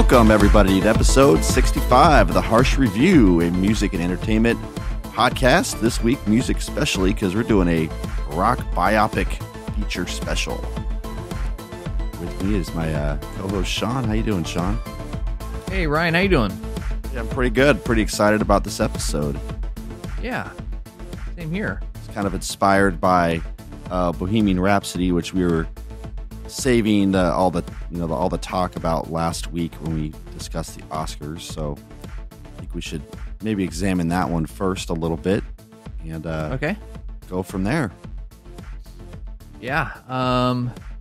Welcome, everybody, to episode 65 of The Harsh Review, a music and entertainment podcast. This week, music especially, because we're doing a rock biopic feature special. With me is my co-host, Sean. How you doing, Sean? Hey, Ryan. How you doing? Yeah, I'm pretty good. Pretty excited about this episode. Yeah, same here. It's kind of inspired by Bohemian Rhapsody, which we were saving all the talk about last week when we discussed the Oscars. So I think we should maybe examine that one first a little bit and okay, go from there. Yeah,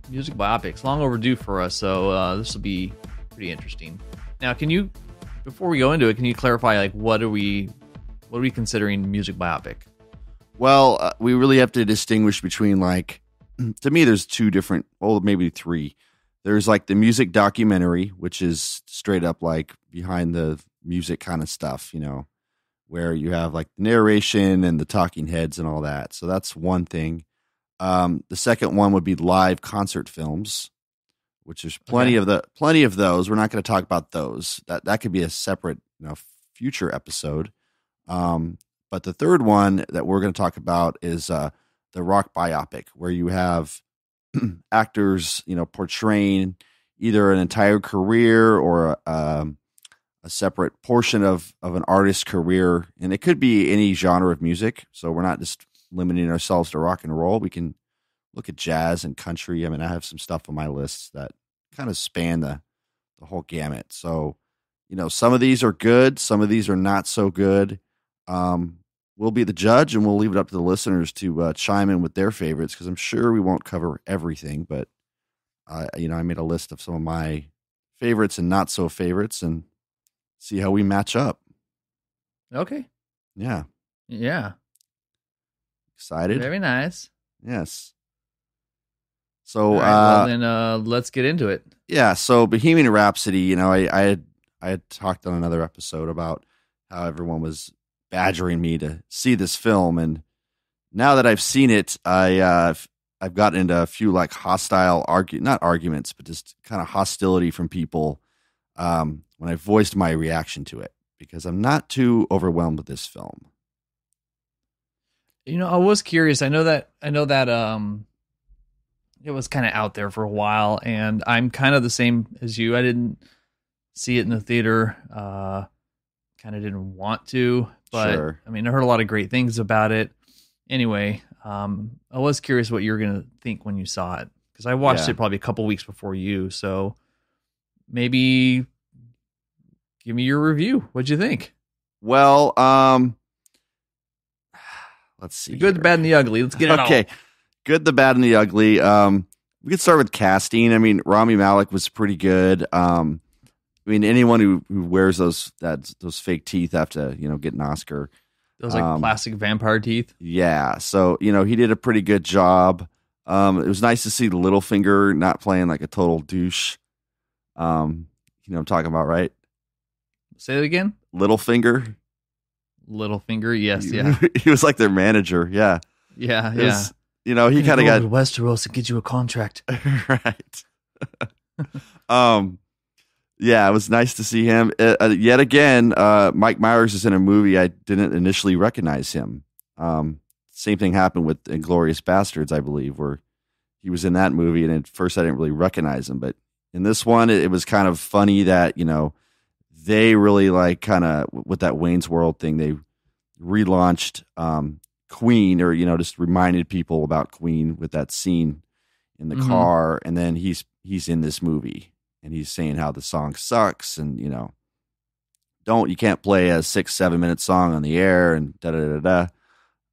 music biopics, long overdue for us. So this will be pretty interesting. Now, before we go into it, can you clarify what are we considering music biopic? Well, we really have to distinguish between to me, there's two different, maybe three. There's the music documentary, which is straight up behind the music kind of stuff, where you have the narration and the talking heads and all that. So that's one thing. The second one would be live concert films, which there's plenty of those. We're not going to talk about those. That could be a separate, future episode. But the third one that we're going to talk about is the rock biopic, where you have actors, portraying either an entire career or a separate portion of an artist's career. And it could be any genre of music. So we're not just limiting ourselves to rock and roll. We can look at jazz and country. I mean, I have some stuff on my list that kind of span the whole gamut. So, some of these are good. Some of these are not so good. We'll be the judge, and we'll leave it up to the listeners to chime in with their favorites, because I'm sure we won't cover everything. But, I made a list of some of my favorites and not so favorites and see how we match up. Okay. Yeah. Yeah. Excited? Very nice. Yes. So, then let's get into it. Yeah. So Bohemian Rhapsody, I had talked on another episode about how everyone was badgering me to see this film, and now that I've seen it, I've gotten into a few hostile not arguments, but just kind of hostility from people when I voiced my reaction to it, because I'm not too overwhelmed with this film. I was curious. I know that it was kind of out there for a while, and I'm kind of the same as you. I didn't see it in the theater. Kind of didn't want to, but sure. I mean, I heard a lot of great things about it. Anyway, I was curious what you were going to think when you saw it, because I watched it probably a couple weeks before you. So maybe give me your review. What'd you think? Well, let's see. The good, the bad, and the ugly. Let's get it okay. Good, the bad, and the ugly. We could start with casting. I mean, Rami Malek was pretty good. I mean, anyone who wears those fake teeth have to, get an Oscar. Those plastic vampire teeth. Yeah. So, he did a pretty good job. It was nice to see Littlefinger not playing like a total douche. I'm talking about, right? Say it again. Littlefinger. Yes. Yeah. He was like their manager. Yeah. Yeah. He kind of got Westeros to get you a contract. Right. Yeah, it was nice to see him. Yet again, Mike Myers is in a movie I didn't initially recognize him. Same thing happened with Inglourious Bastards, I believe, where he was in that movie, and at first I didn't really recognize him. But in this one, it was kind of funny that, they really kind of, with that Wayne's World thing, they relaunched Queen, or, just reminded people about Queen with that scene in the car, and then he's in this movie. And he's saying how the song sucks, and you can't play a 6-7 minute song on the air, and da da da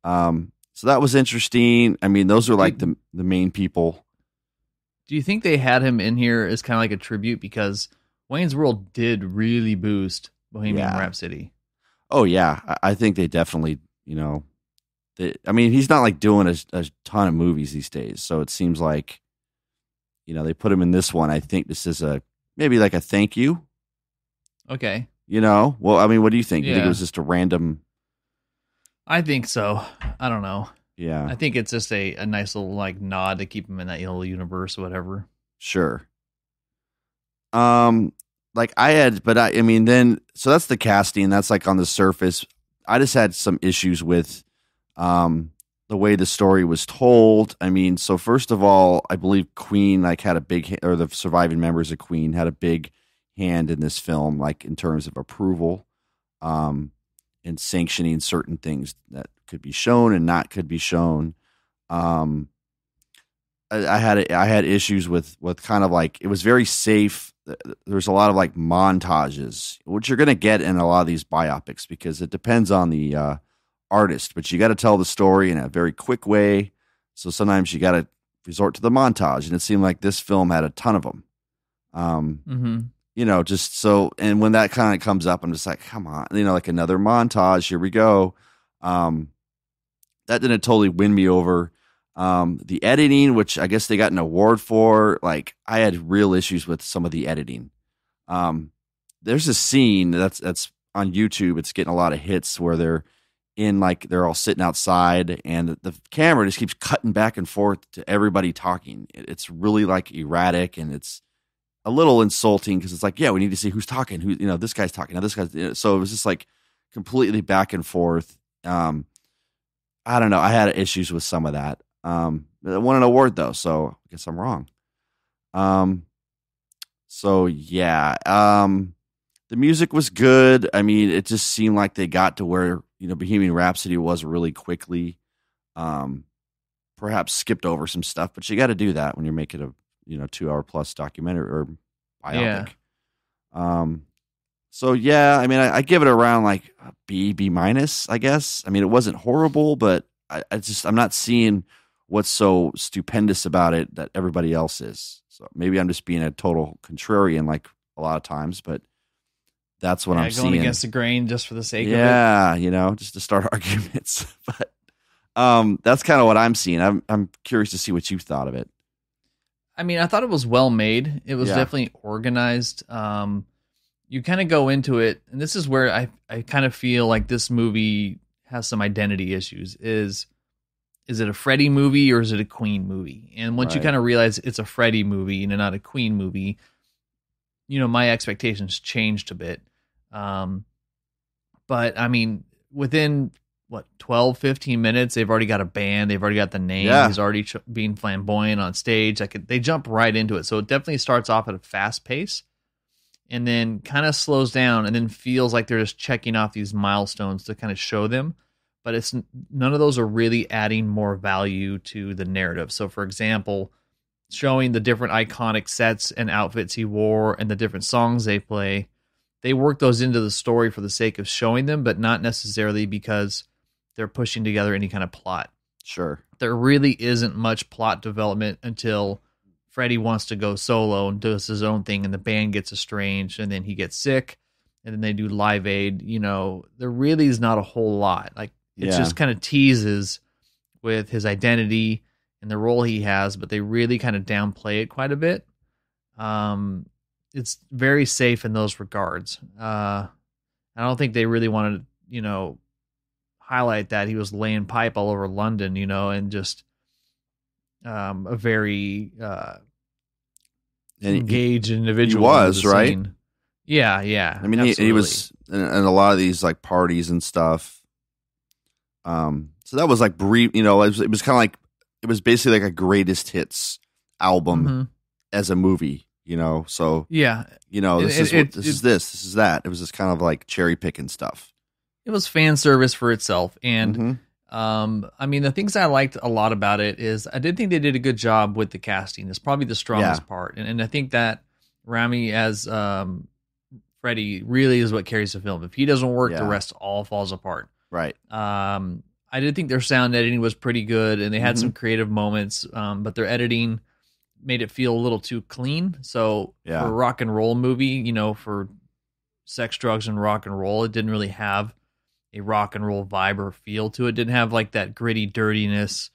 da. So that was interesting. I mean, those are the main people. Do you think they had him in here as kind of like a tribute, because Wayne's World did really boost Bohemian Rhapsody? Oh yeah, I think they definitely. I mean, he's not doing a ton of movies these days, so it seems like. They put him in this one. I think this is maybe a thank you. Okay. Well, I mean, what do you think? Yeah. You think it was just a random? I think so. I don't know. Yeah. I think it's just a nice little nod to keep him in that little universe or whatever. Sure. like I had, but I mean, then so that's the casting. That's like on the surface. I just had some issues with the way the story was told. I mean, so first of all, I believe Queen like had a big, or the surviving members of Queen had a big hand in this film, like in terms of approval, and sanctioning certain things that could be shown and not could be shown. I had issues with kind of like, it was very safe. There's a lot of like montages, which you're going to get in a lot of these biopics because it depends on the artist, but you got to tell the story in a very quick way. So sometimes you got to resort to the montage, and it seemed like this film had a ton of them. You know, just so, and when that kind of comes up, I'm just like, come on, you know, like another montage. Here we go. That didn't totally win me over. The editing, which I guess they got an award for, like I had real issues with some of the editing. There's a scene that's on YouTube. It's getting a lot of hits where they're all sitting outside and the camera just keeps cutting back and forth to everybody talking. It's really like erratic, and it's a little insulting because it's like, yeah, we need to see who's talking, who, you know, this guy's talking, now this guy's, you know, so it was just like completely back and forth. I don't know. I had issues with some of that. It won an award though, so I guess I'm wrong. So yeah, the music was good. I mean, it just seemed like they got to where, you know, Bohemian Rhapsody was really quickly. Perhaps skipped over some stuff, but you got to do that when you're making a, you know, 2-hour plus documentary or biopic. Yeah. So yeah, I mean, I give it around like a B minus, I guess. I mean, it wasn't horrible, but I'm not seeing what's so stupendous about it that everybody else is. So maybe I'm just being a total contrarian, like a lot of times, but that's what I'm seeing. Going against the grain just for the sake of it. Yeah, you know, just to start arguments. But that's kind of what I'm seeing. I'm curious to see what you thought of it. I mean, I thought it was well made. It was definitely organized. You kind of go into it, and this is where I kind of feel like this movie has some identity issues. Is it a Freddie movie or is it a Queen movie? And once you kind of realize it's a Freddie movie and not a Queen movie, you know, my expectations changed a bit. But I mean, within 12, 15 minutes, they've already got a band. They've already got the name. Yeah. He's already being flamboyant on stage. They jump right into it. So it definitely starts off at a fast pace and then kind of slows down and then feels like they're just checking off these milestones to kind of show them. But it's none of those are really adding more value to the narrative. So for example, showing the different iconic sets and outfits he wore and the different songs they play, they work those into the story for the sake of showing them, but not necessarily because they're pushing together any kind of plot. Sure. There really isn't much plot development until Freddie wants to go solo and does his own thing and the band gets estranged and then he gets sick and then they do Live Aid. You know, there really is not a whole lot. Like it just kind of teases with his identity and the role he has, but they really kind of downplay it quite a bit. It's very safe in those regards. I don't think they really wanted to, you know, highlight that he was laying pipe all over London, you know, and just a very engaged individual. He was, right? Scene. Yeah. I mean, he was in a lot of these like parties and stuff. So that was like brief, you know, it was kind of like, it was basically like a greatest hits album as a movie, you know? So, yeah, you know, this is that. It was just kind of like cherry picking stuff. It was fan service for itself. And, I mean, the things I liked a lot about it is I did think they did a good job with the casting. It's probably the strongest part. And I think that Rami as Freddie really is what carries the film. If he doesn't work, the rest all falls apart. Right. I did think their sound editing was pretty good and they had some creative moments, but their editing made it feel a little too clean. So for a rock and roll movie, you know, for sex, drugs, and rock and roll, it didn't really have a rock and roll vibe or feel to it. It didn't have like that gritty dirtiness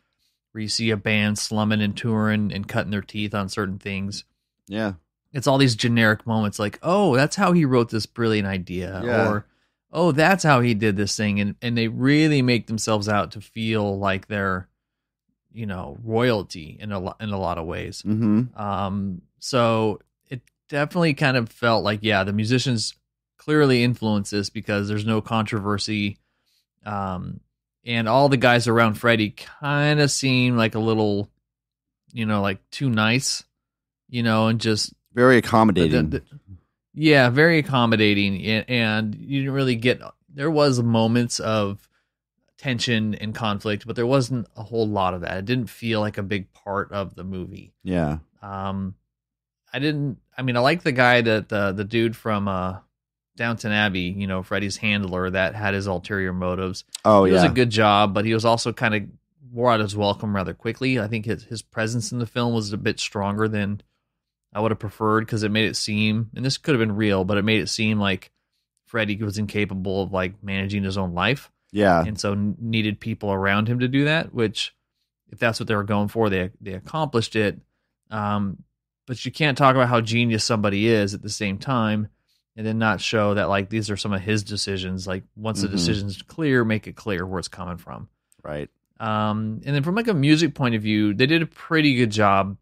where you see a band slumming and touring and cutting their teeth on certain things. Yeah. It's all these generic moments like, oh, that's how he wrote this brilliant idea. Yeah. Or, oh, that's how he did this thing. And they really make themselves out to feel like they're, you know, royalty in a lot of ways. So it definitely kind of felt like, yeah, the musicians clearly influenced this because there's no controversy. And all the guys around Freddie kind of seem like a little, like too nice, and just very accommodating. Yeah, very accommodating. And you didn't really there was moments of tension and conflict, but there wasn't a whole lot of that. It didn't feel like a big part of the movie. Yeah. I like the guy that the dude from Downton Abbey, Freddie's handler that had his ulterior motives. Oh, He was a good job, but he was also kind of wore out his welcome rather quickly. I think his presence in the film was a bit stronger than I would have preferred because it made it seem, and this could have been real, but it made it seem like Freddie was incapable of like managing his own life. Yeah. And so needed people around him to do that, which if that's what they were going for, they accomplished it. But you can't talk about how genius somebody is at the same time and then not show that like these are some of his decisions. Like once the decision's clear, make it clear where it's coming from. Right. And then from like a music point of view, they did a pretty good job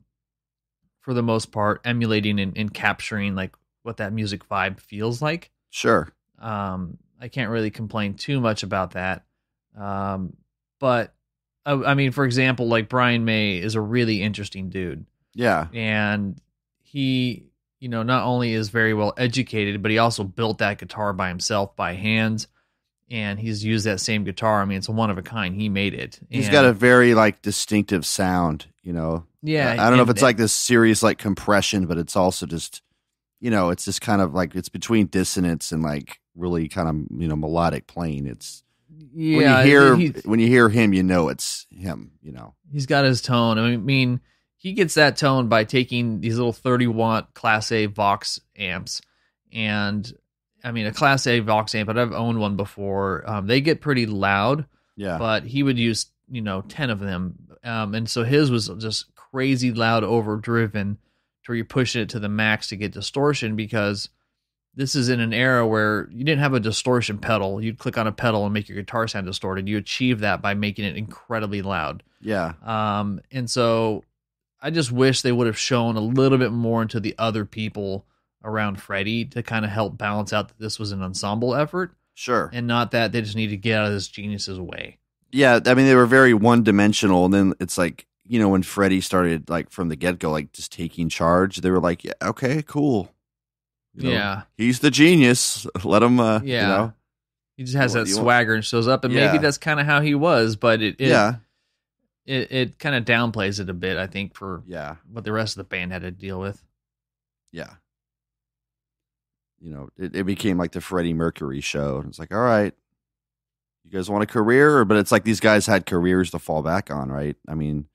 for the most part, emulating and capturing like what that music vibe feels like. Sure. I can't really complain too much about that. But I mean, for example, like Brian May is a really interesting dude. Yeah. And he, not only is very well educated, but he also built that guitar by himself by hand. And he's used that same guitar. I mean, it's a one of a kind. He made it. He's got a very like distinctive sound, Yeah. I don't know if it's like this serious like compression, but it's also just, it's just kind of like it's between dissonance and like really kind of, melodic playing. It's yeah. When you hear him, it's him, He's got his tone. I mean, he gets that tone by taking these little 30-watt Class A Vox amps. And I mean, a Class A Vox amp, but I've owned one before. They get pretty loud. Yeah. But he would use, 10 of them. And so his was just crazy loud, overdriven to where you're pushing it to the max to get distortion, because this is in an era where you didn't have a distortion pedal. You'd click on a pedal and make your guitar sound distorted. You achieve that by making it incredibly loud. Yeah. And so I just wish they would have shown a little bit more into the other people around Freddie to kind of help balance out that this was an ensemble effort. Sure. And not that they just need to get out of this genius's way. Yeah. I mean, they were very one-dimensional. And then it's like, when Freddie started like from the get-go, like just taking charge, they were like, yeah, okay, cool. Yeah. He's the genius. Let him, yeah. He just has that swagger and shows up, and maybe that's kind of how he was, but it kind of downplays it a bit, I think, for what the rest of the band had to deal with. Yeah. It became like the Freddie Mercury show. It's like, all right, you guys want a career? But it's like these guys had careers to fall back on, right? I mean,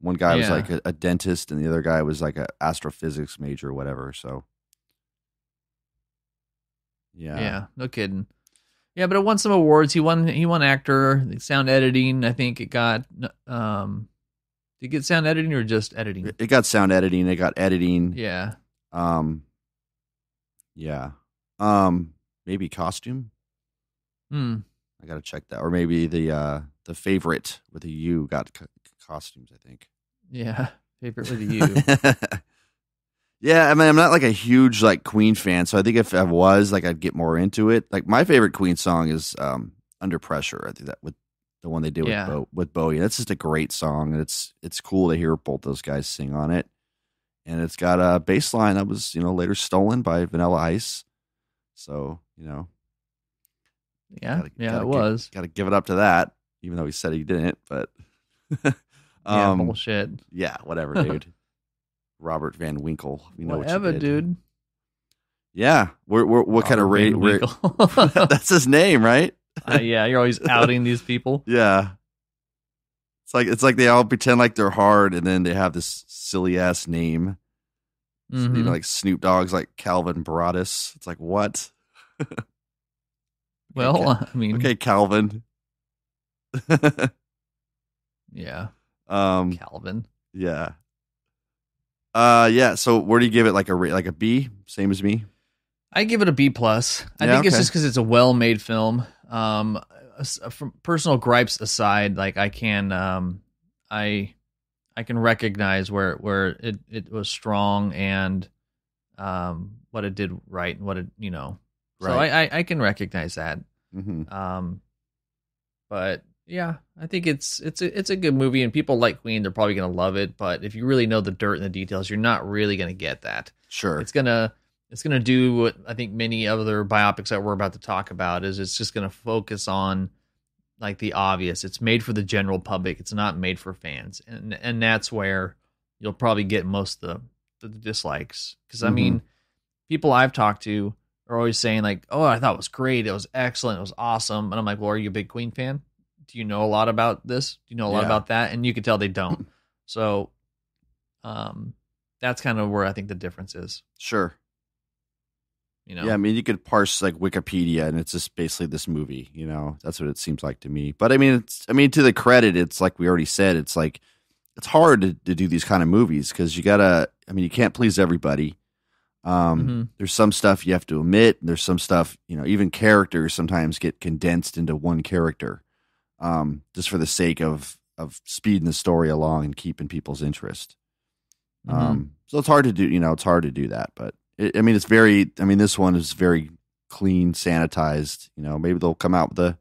one guy was like a dentist, and the other guy was like an astrophysics major or whatever. So, yeah, no kidding. Yeah, but it won some awards. He won actor, sound editing. I think it got. Did it get sound editing or just editing? It got sound editing. It got editing. Yeah. Yeah. Maybe costume. I gotta check that, or maybe the favorite with a U got costumes. I think. Yeah, favorite with a U. Yeah, I mean, I'm not like a huge like Queen fan, so I think if I was, like, I'd get more into it. Like my favorite Queen song is "Under Pressure." I think that with the one they did with Bowie. That's just a great song, and it's cool to hear both those guys sing on it. And it's got a bass line that was later stolen by Vanilla Ice. So it was. Got to give it up to that, even though he said he didn't. But bullshit. Yeah, whatever, dude. Robert Van Winkle. We know whatever, what you did. Dude. Yeah, what kind of rate? That's his name, right? Yeah, you're always outing these people. Yeah, it's like they all pretend like they're hard, and then they have this silly ass name. Mm-hmm. Like Snoop Dogg's like Calvin Broadus. It's like, what? Well, I mean, okay, Calvin. Yeah. Calvin. Yeah. Yeah. So where do you give it? Like a B? Same as me? I give it a B plus. I think it's just because it's a well-made film. From personal gripes aside, like I can recognize where it was strong, and what it did right and what it, So Right. I can recognize that. Mm-hmm. But yeah, I think it's a good movie, and people like Queen, they're probably gonna love it. But if you really know the dirt and the details, you're not really gonna get that. Sure. It's gonna do what I think many other biopics that we're about to talk about is. It's just gonna focus on like the obvious. It's made for the general public. It's not made for fans, and that's where you'll probably get most of the dislikes. Because I mean, people I've talked to are always saying like, "Oh, I thought it was great. It was excellent. It was awesome." And I'm like, "Well, are you a big Queen fan? Do you know a lot about this? Do you know a lot about that?" And you can tell they don't. So, that's kind of where I think the difference is. Sure. Yeah, I mean, you could parse like Wikipedia, and it's just basically this movie. That's what it seems like to me. But I mean, to the credit, it's like we already said. It's like it's hard to do these kind of movies because you gotta. I mean, you can't please everybody. There's some stuff you have to omit. There's some stuff, even characters sometimes get condensed into one character, just for the sake of speeding the story along and keeping people's interest. So it's hard to do. It's hard to do that, but. It's very. This one is very clean, sanitized. Maybe they'll come out with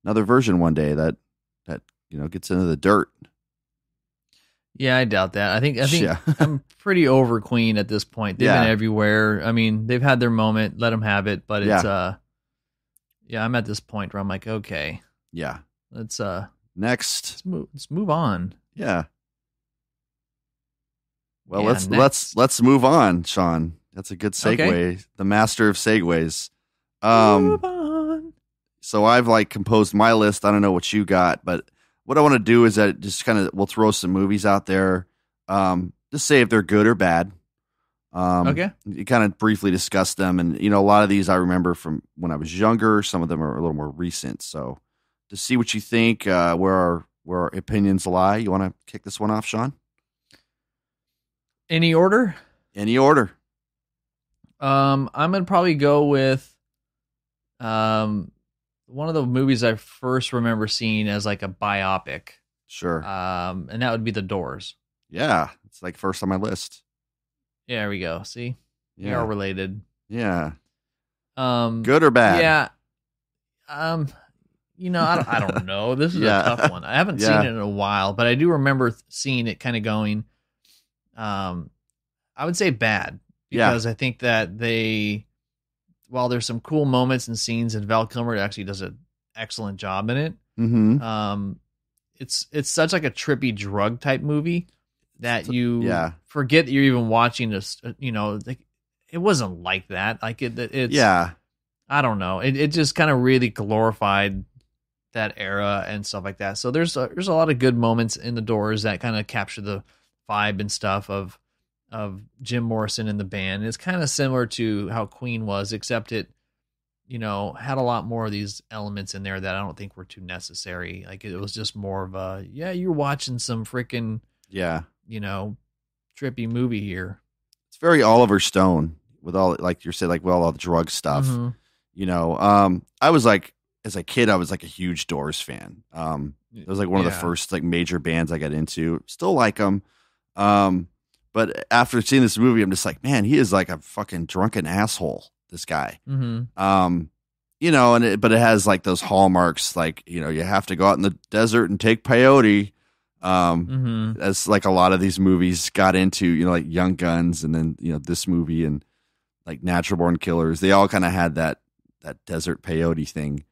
another version one day that gets into the dirt. Yeah, I doubt that. I think Yeah. I'm pretty over Queen at this point. They've been everywhere. I mean, they've had their moment. Let them have it. But it's I'm at this point where I'm like, okay, yeah, let's next. Let's move on. Yeah. Well, let's move on, Sean. That's a good segue. Okay. The master of segues. Move on. So I've like composed my list. I don't know what you got, but what I want to do is that just kind of we'll throw some movies out there. Just say if they're good or bad. Okay. You kind of briefly discuss them, and a lot of these I remember from when I was younger. Some of them are a little more recent. So to see what you think, where our opinions lie. You want to kick this one off, Sean? Any order? Any order. I'm gonna probably go with one of the movies I first remember seeing as like a biopic. Sure. And that would be The Doors. Yeah, it's like first on my list. Yeah, there we go. See, we are related. Yeah. Good or bad? Yeah. I don't know. This is a tough one. I haven't seen it in a while, but I do remember seeing it kind of going. I would say bad. Because I think that while there's some cool moments and scenes, and Val Kilmer actually does an excellent job in it. Mm-hmm. It's such like a trippy drug type movie that you forget that you're even watching this. Like it wasn't like that. Like it's I don't know. It just kind of really glorified that era and stuff like that. So there's a lot of good moments in The Doors that kind of capture the vibe and stuff of Jim Morrison and the band. It's kind of similar to how Queen was, except it, had a lot more of these elements in there that I don't think were too necessary. Like it was just more of a, you're watching some freaking, trippy movie here. It's very Oliver Stone with all, like you said, like with all the drug stuff. I was like, as a kid, I was like a huge Doors fan. It was like one of the first like major bands I got into. Still like them. But after seeing this movie, I'm just like, man, he is like a fucking drunken asshole, this guy. But it has like those hallmarks, like, you have to go out in the desert and take peyote. As like a lot of these movies got into, like Young Guns, and then, this movie and like Natural Born Killers, they all kind of had that desert peyote thing.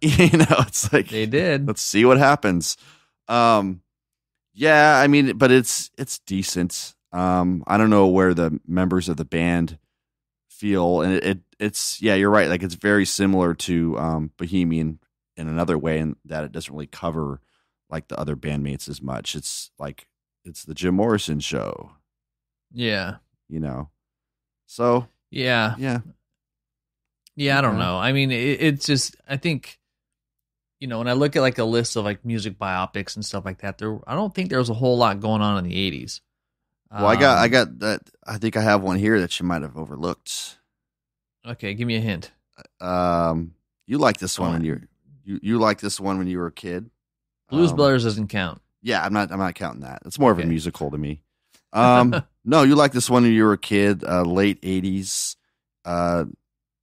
It's like, they did. Let's see what happens. Yeah, but it's decent. I don't know where the members of the band feel, and it's you're right. Like it's very similar to Bohemian in another way, in that it doesn't really cover like the other bandmates as much. It's like it's the Jim Morrison show. Yeah. So yeah. I don't know. It's just, I think, when I look at like a list of like music biopics and stuff like that, I don't think there was a whole lot going on in the 80s. Well, I got that. I think I have one here that you might have overlooked. Okay, give me a hint. You like this one when you like this one when you were a kid. Blues Brothers doesn't count. Yeah, I'm not counting that. It's more of a musical to me. No, you like this one when you were a kid, late 80s.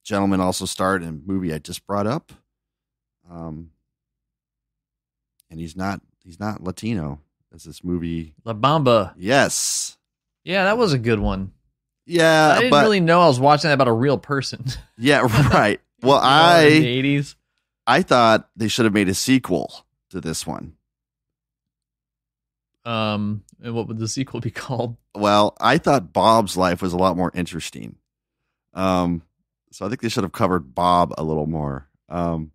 Gentleman also starred in a movie I just brought up. And he's not Latino. It's this movie La Bamba. Yes. Yeah, that was a good one. Yeah, I didn't really know I was watching that about a real person. Yeah, right. Well, in the 80s. I thought they should have made a sequel to this one. And what would the sequel be called? Well, I thought Bob's life was a lot more interesting. So I think they should have covered Bob a little more. Who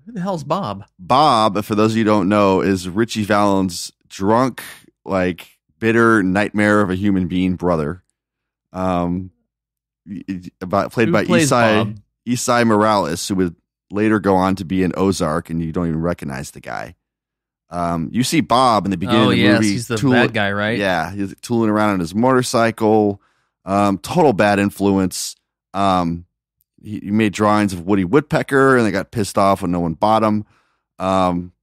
the hell's Bob? Bob, for those of you who don't know, is Richie Valens' drunk, like bitter nightmare of a human being brother. Played by Isai Morales, who would later go on to be in Ozark, and you don't even recognize the guy. You see Bob in the beginning of the movie. He's the bad guy, right? Yeah, he's tooling around on his motorcycle. Total bad influence. He made drawings of Woody Woodpecker, and they got pissed off when no one bought him.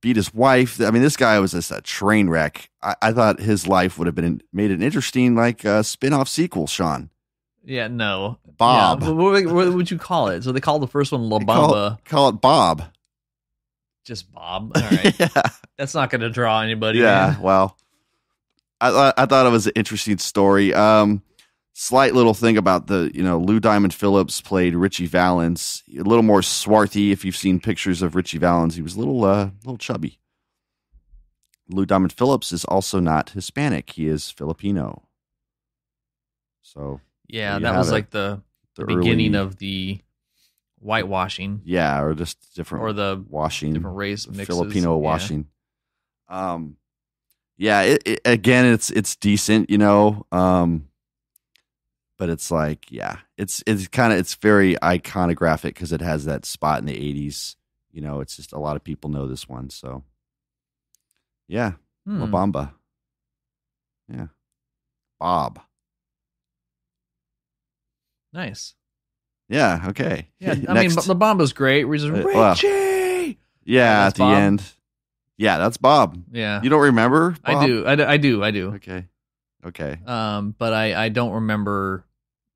Beat his wife. I mean, this guy was just a train wreck. I thought his life would have made an interesting, like, spin-off sequel, Sean. Yeah, no. Bob. Yeah, what would you call it? So they call the first one La Bamba. Call it Bob. Just Bob. All right. Yeah. That's not going to draw anybody. Yeah, man. well, I thought it was an interesting story. Slight little thing about Lou Diamond Phillips played Richie Valens, a little more swarthy. If you've seen pictures of Richie Valens, he was a little chubby. Lou Diamond Phillips is also not Hispanic. He is Filipino. So yeah, that was like the beginning of the whitewashing. Yeah, or just different, or the washing, different race mixes. Filipino washing. Yeah, again, it's decent, but it's like, yeah, it's very iconographic because it has that spot in the 80s. It's just a lot of people know this one. So, yeah, La Bamba. Yeah, Bob. Nice. Yeah. Okay. Yeah. I mean, La Bamba's great. Richie. Yeah. At the Bob. end. Yeah, that's Bob. Yeah. You don't remember Bob? I do. Okay. But I don't remember.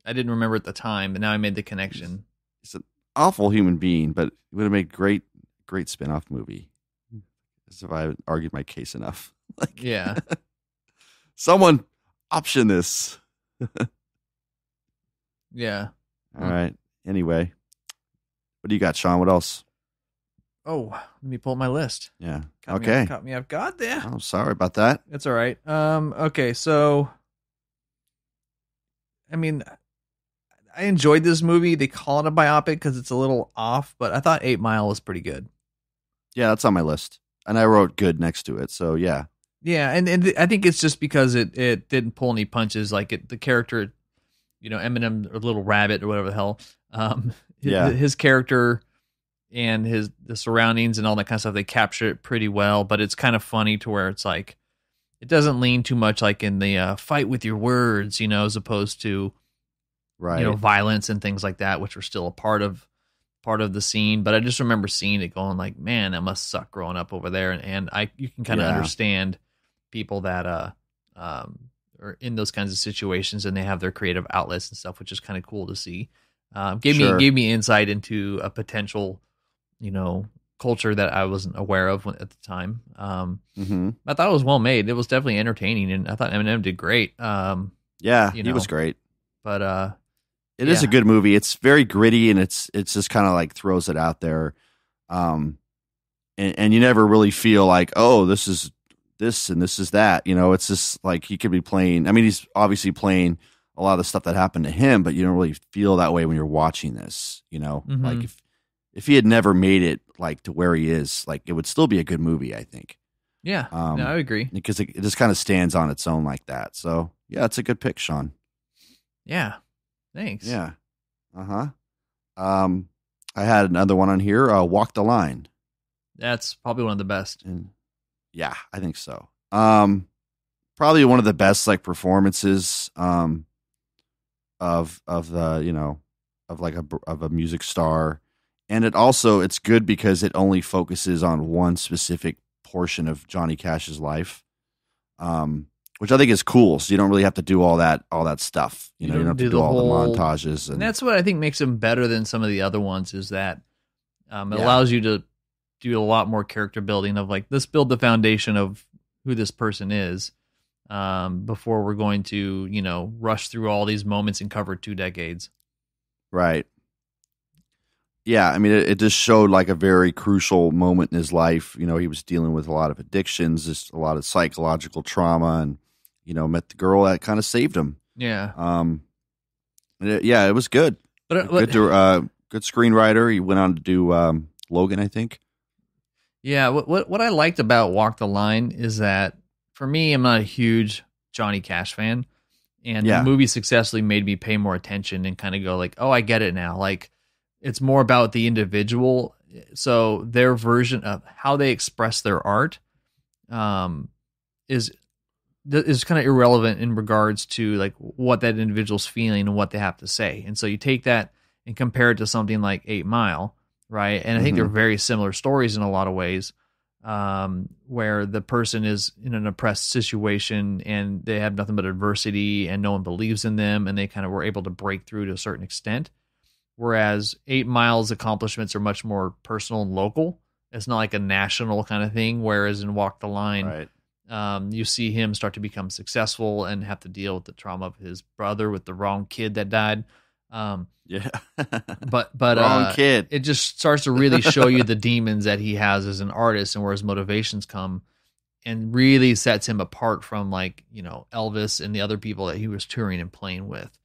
I didn't remember at the time, but now I made the connection. He's an awful human being, but it would have made great spin-off movie. As if I argued my case enough. Yeah. Someone option this. Yeah. All right. Anyway, what do you got, Sean? What else? Oh, let me pull up my list. Yeah. Caught me off guard there. Oh, sorry about that. That's all right. Okay, so I mean, I enjoyed this movie. They call it a biopic because it's a little off, but I thought 8 Mile was pretty good. Yeah, that's on my list, and I wrote good next to it. So yeah. Yeah, and I think it's just because it didn't pull any punches. Like the character, Eminem or Little Rabbit or whatever the hell. His character and the surroundings and all that kind of stuff, they capture it pretty well, but it's kind of funny to where it's like it doesn't lean too much like in the fight with your words, as opposed to violence and things like that, which are still a part of the scene. But I just remember seeing it going like, man, that must suck growing up over there. And you can kind of understand people that are in those kinds of situations and they have their creative outlets and stuff, which is kind of cool to see. Gave me insight into a potential, culture that I wasn't aware of at the time. I thought it was well made. It was definitely entertaining, and I thought Eminem did great. He was great. But it is a good movie. It's very gritty, and it's just kind of like throws it out there. And you never really feel like, oh, this is this and this is that. It's just like he could be playing. I mean, he's obviously playing a lot of the stuff that happened to him, but you don't really feel that way when you're watching this. Like if he had never made it like to where he is, like it would still be a good movie, I think. Yeah, I agree, because it just kind of stands on its own like that. So yeah, it's a good pick, Sean. Yeah, thanks. Yeah, I had another one on here. Walk the Line. That's probably one of the best. And yeah, I think so. Probably one of the best like performances of the of a music star. And it's good because it only focuses on one specific portion of Johnny Cash's life. which I think is cool. So you don't really have to do all that stuff. You know, you don't have to do all the montages. And that's what I think makes him better than some of the other ones, is that it allows you to do a lot more character building of like, let's build the foundation of who this person is before we're going to, you know, rush through all these moments and cover 2 decades. Right. Yeah, I mean, it just showed like a very crucial moment in his life. You know, he was dealing with a lot of addictions, just a lot of psychological trauma, and, you know, met the girl that kind of saved him. Yeah. It was good. Good screenwriter. He went on to do Logan, I think. Yeah, what I liked about Walk the Line is that, for me, I'm not a huge Johnny Cash fan, and the movie successfully made me pay more attention and kind of go like, oh, I get it now. Like, it's more about the individual. So their version of how they express their art is kind of irrelevant in regards to like what that individual's feeling and what they have to say. And so you take that and compare it to something like 8 Mile, right? And I think they're very similar stories in a lot of ways, where the person is in an oppressed situation and they have nothing but adversity and no one believes in them, and they kind of were able to break through to a certain extent. Whereas 8 Mile's accomplishments are much more personal and local. It's not like a national kind of thing. Whereas in Walk the Line, you see him start to become successful and have to deal with the trauma of his brother with the wrong kid that died. But wrong kid. It just starts to really show you the demons that he has as an artist and where his motivations come, and really sets him apart from, like, you know, Elvis and the other people that he was touring and playing with.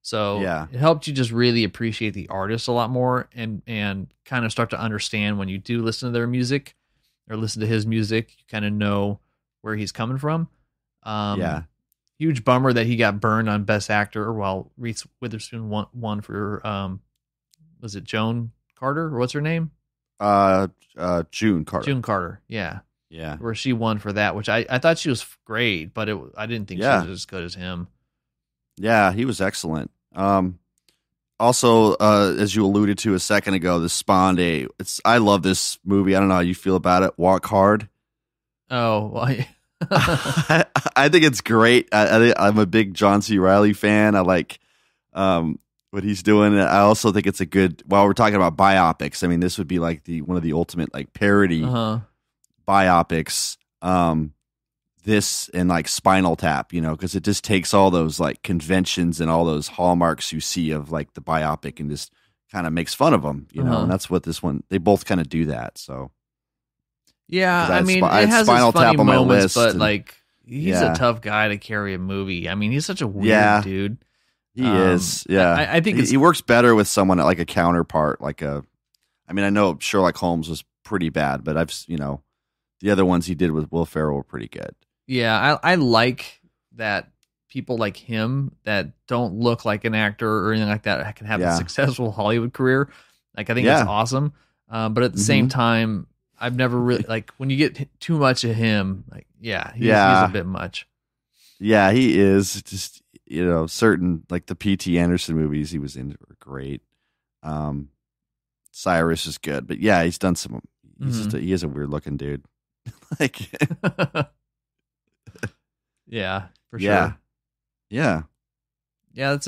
So it helped you just really appreciate the artist a lot more, and kind of start to understand when you do listen to their music or listen to his music, you kind of know where he's coming from. Huge bummer that he got burned on Best Actor, while Reese Witherspoon won for, was it Joan Carter, or what's her name? June Carter. June Carter, yeah. Where she won for that, which I thought she was great, but I didn't think she was as good as him. Yeah, he was excellent. Also, as you alluded to a second ago, the Sponde. I love this movie. I don't know how you feel about it. Walk Hard. Oh, well, I think it's great. I'm a big John C. Reilly fan. I like what he's doing. I also think it's a good. While we're talking about biopics, I mean, this would be like one of the ultimate like parody biopics. This and like Spinal Tap, you know, because it just takes all those like conventions and all those hallmarks you see of like the biopic and just kind of makes fun of them, you know. And that's what this one. They both kind of do that. So. Yeah, I mean, it has Spinal Tap on my list, but like, he's a tough guy to carry a movie. I mean, he's such a weird dude. He is. Yeah, I think he works better with someone like a counterpart. Like I mean, I know Sherlock Holmes was pretty bad, but the other ones he did with Will Ferrell were pretty good. Yeah, I like that people like him that don't look like an actor or anything like that can have a successful Hollywood career. Like, I think that's awesome. But at the same time, I've never really, like, when you get too much of him, like, he's a bit much. Yeah, he is. Just, you know, certain, like the P.T. Anderson movies he was in were great. Cyrus is good, but yeah, he's done some. He is a weird looking dude. Like, yeah, for sure. Yeah. There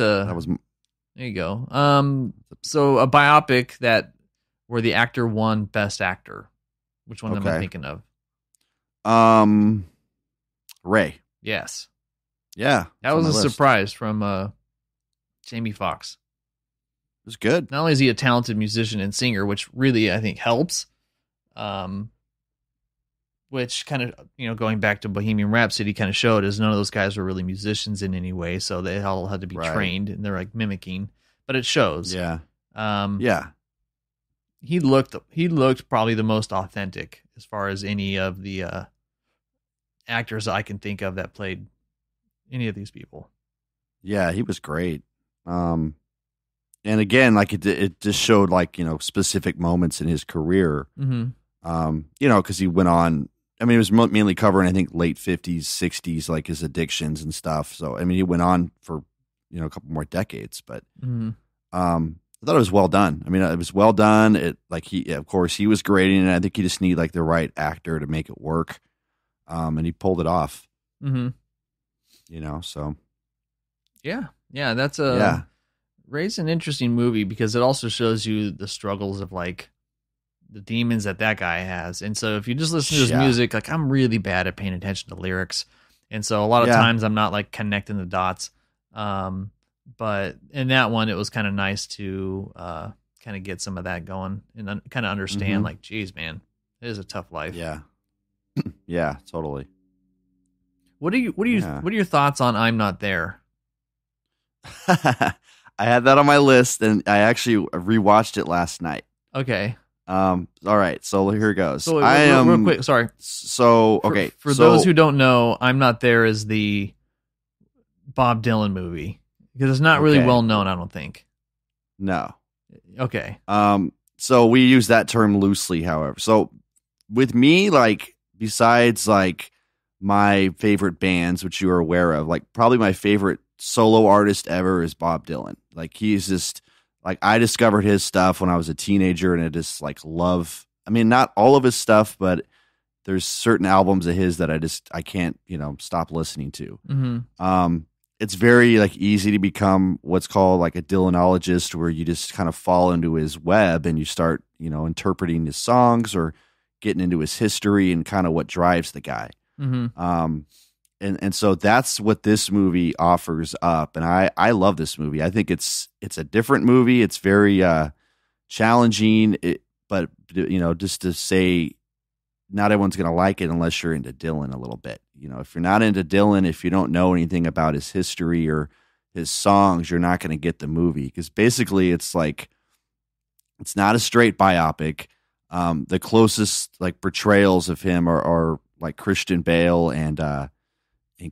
you go. So a biopic where the actor won Best Actor. Which one am I thinking of? Ray. Yes. Yeah. That was a surprise from Jamie Foxx. It was good. Not only is he a talented musician and singer, which really I think helps, which kind of, you know, going back to Bohemian Rhapsody kind of showed is none of those guys were really musicians in any way, so they all had to be trained, and they're like mimicking, but it shows. Yeah. He looked probably the most authentic as far as any of the actors I can think of that played any of these people. Yeah, he was great. And again, like it just showed, like, you know, specific moments in his career. You know, because he went on. I mean, it was mainly covering, I think, late 50s, 60s, like his addictions and stuff. So, I mean, he went on for, you know, a couple more decades, but I thought it was well done. I mean, it was well done. Of course, he was great, and I think you just need like the right actor to make it work. And he pulled it off. So yeah, that's Ray's an interesting movie because it also shows you the struggles of like the demons that guy has. And so if you just listen to his music, like I'm really bad at paying attention to lyrics. And so a lot of times I'm not like connecting the dots. But in that one, it was kind of nice to kind of get some of that going and kind of understand like, geez, man, it is a tough life. Yeah. Yeah, totally. What are your thoughts on I'm Not There? I had that on my list and I actually rewatched it last night. Okay. All right, so here it goes. So real quick, sorry. So okay, for those who don't know, I'm Not There is the Bob Dylan movie because it's not really well known, I don't think. No. Okay. So we use that term loosely, however. So with me, like besides like my favorite bands, which you are aware of, like probably my favorite solo artist ever is Bob Dylan. Like he's just like I discovered his stuff when I was a teenager, and I just like love. I mean, not all of his stuff, but there's certain albums of his that I can't stop listening to. Mm-hmm. It's very like easy to become what's called like a Dylanologist, where you just kind of fall into his web and you start interpreting his songs or getting into his history and kind of what drives the guy. Mm-hmm. And so that's what this movie offers up. And I love this movie. I think it's a different movie. It's very challenging, but just to say not everyone's going to like it unless you're into Dylan a little bit. If you're not into Dylan, if you don't know anything about his history or his songs, you're not going to get the movie. Because basically it's like, it's not a straight biopic. The closest like portrayals of him are like Christian Bale and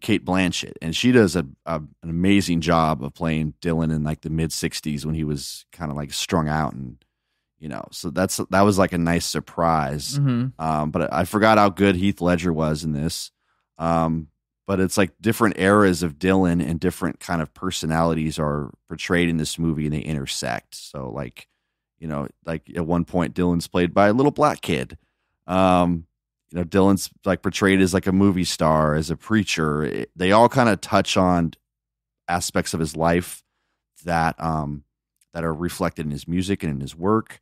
Kate Blanchett, and she does an amazing job of playing Dylan in like the mid '60s when he was kind of like strung out, and so that was like a nice surprise. Mm-hmm. But I forgot how good Heath Ledger was in this. But it's like different eras of Dylan and different kind of personalities are portrayed in this movie, and they intersect. So like like at one point Dylan's played by a little black kid. Dylan's like portrayed as like a movie star, as a preacher. They all kind of touch on aspects of his life that are reflected in his music and in his work,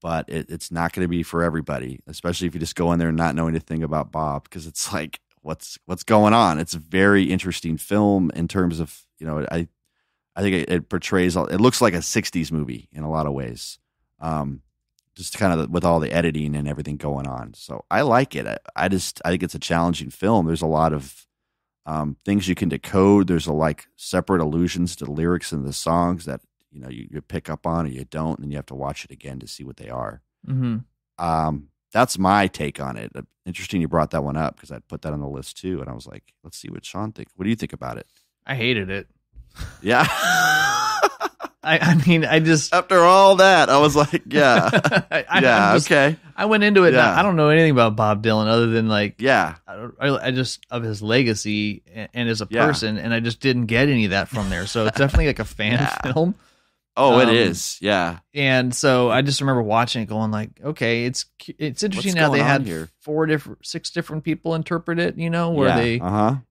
but it's not going to be for everybody, especially if you just go in there and not know anything about Bob, because it's like, what's going on? It's a very interesting film in terms of, I think it portrays, it looks like a 60s movie in a lot of ways. Just kind of with all the editing and everything going on. So I like it. I think it's a challenging film. There's a lot of things you can decode. There's like separate allusions to the lyrics in the songs that, you pick up on or you don't, and you have to watch it again to see what they are. Mm-hmm. That's my take on it. Interesting you brought that one up because I'd put that on the list too. And I was like, let's see what Sean thinks. What do you think about it? I hated it. Yeah. I mean, I just after all that, I was like, yeah, okay. I went into it. I don't know anything about Bob Dylan other than like, I just of his legacy and as a person, and I just didn't get any of that from there. So it's definitely like a fan film. Oh, it is, yeah. And so I just remember watching it, going like, okay, it's interesting how they had 6 different people interpret it, where they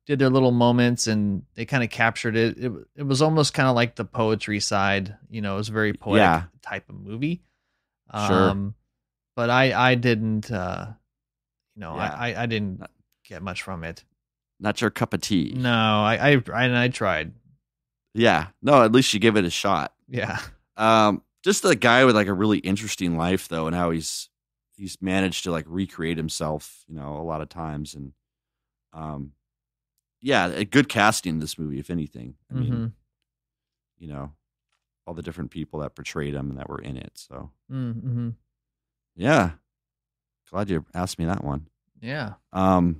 did their little moments and they kind of captured it. It was almost kind of like the poetry side, it was a very poetic type of movie. Sure. But I didn't, I didn't get much from it. Not your cup of tea. No, I tried. Yeah. No, at least you give it a shot. Yeah. Just a guy with like a really interesting life though, and how he's managed to like recreate himself, a lot of times. And, a good casting in this movie, if anything. I mean, all the different people that portrayed him and that were in it. So, yeah. Glad you asked me that one. Yeah. Cross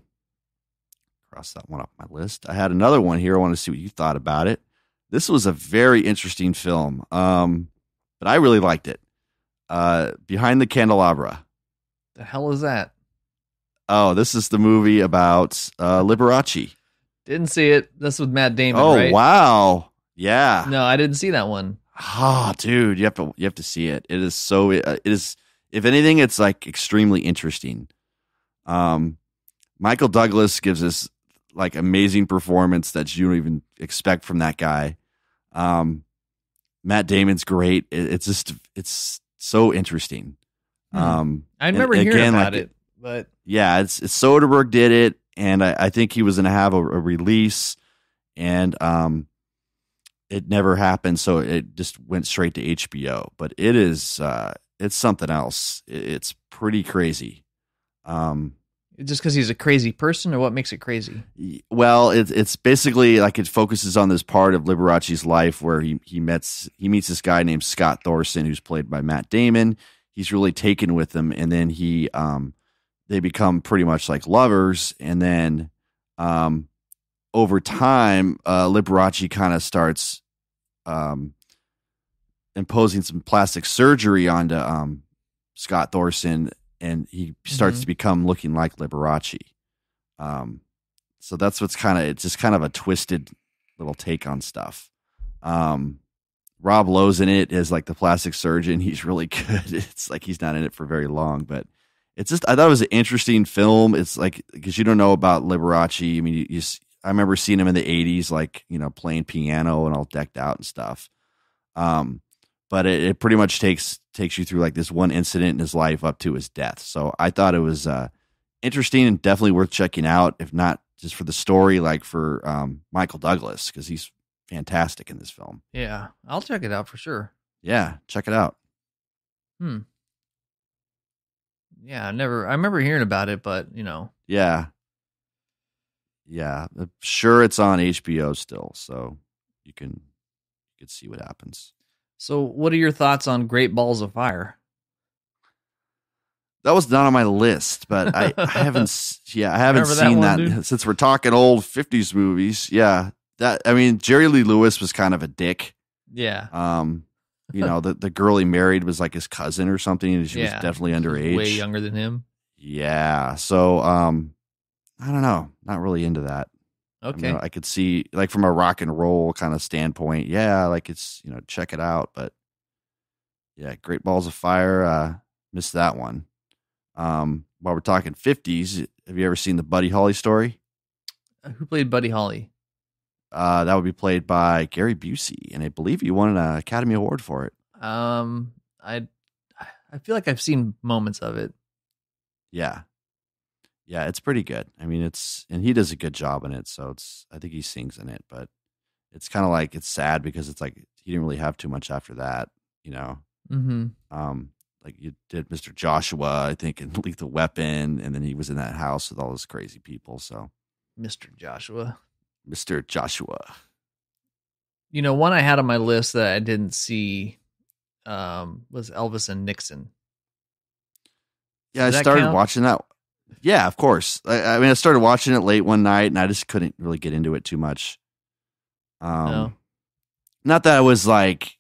that one off my list. I had another one here. I want to see what you thought about it. This was a very interesting film, but I really liked it. Behind the Candelabra. The hell is that? Oh, this is the movie about Liberace. Didn't see it. That's with Matt Damon, right? Oh, wow. Yeah. No, I didn't see that one. Oh, dude, you have to see it. It is so. It is. If anything, it's like extremely interesting. Michael Douglas gives us like amazing performance that you don't even expect from that guy. Matt Damon's great. It's so interesting. I remember hearing about it, but yeah, it's Soderbergh did it, and I think he was going to have a release, and it never happened, so it just went straight to HBO. But it is it's something else. It's pretty crazy. Just because he's a crazy person, or what makes it crazy? Well, it's basically like it focuses on this part of Liberace's life where he meets this guy named Scott Thorson, who's played by Matt Damon. He's really taken with him, and then they become pretty much like lovers, and then over time, Liberace kind of starts imposing some plastic surgery onto Scott Thorson, and he starts to become looking like Liberace. So that's it's just kind of a twisted little take on stuff. Rob Lowe's in it as like the plastic surgeon. He's really good. It's like he's not in it for very long, but it's just, I thought it was an interesting film. It's like, because you don't know about Liberace. I mean, I remember seeing him in the 80s, like, playing piano and all decked out and stuff. But it pretty much takes you through like this one incident in his life up to his death. So I thought it was interesting and definitely worth checking out, if not just for the story, like for Michael Douglas, because he's fantastic in this film. Yeah, I'll check it out for sure. Yeah, check it out. Yeah, I remember hearing about it, but Yeah. I'm sure it's on HBO still, so you can see what happens. So what are your thoughts on Great Balls of Fire? That was not on my list, but I haven't seen that since we're talking old 50s movies. Yeah. Jerry Lee Lewis was kind of a dick. Yeah. The girl he married was like his cousin or something, and she was definitely underage. Way younger than him. Yeah. So I don't know. Not really into that. Okay. I could see, like, from a rock and roll kind of standpoint, like it's, check it out. But yeah, Great Balls of Fire, missed that one. While we're talking 50s, have you ever seen the Buddy Holly story? Who played Buddy Holly? That would be played by Gary Busey, and I believe he won an Academy Award for it. I feel like I've seen moments of it. Yeah. Yeah, it's pretty good. I mean, and he does a good job in it. So I think he sings in it, but it's kind of like, it's sad because it's like, he didn't really have too much after that, Mm-hmm. Like you did Mr. Joshua, I think, in Lethal Weapon. And then he was in that house with all those crazy people. So Mr. Joshua. One I had on my list that I didn't see, was Elvis and Nixon. Yeah. I started watching that. Yeah, of course. I started watching it late one night, and I just couldn't really get into it too much. No. Not that I was like,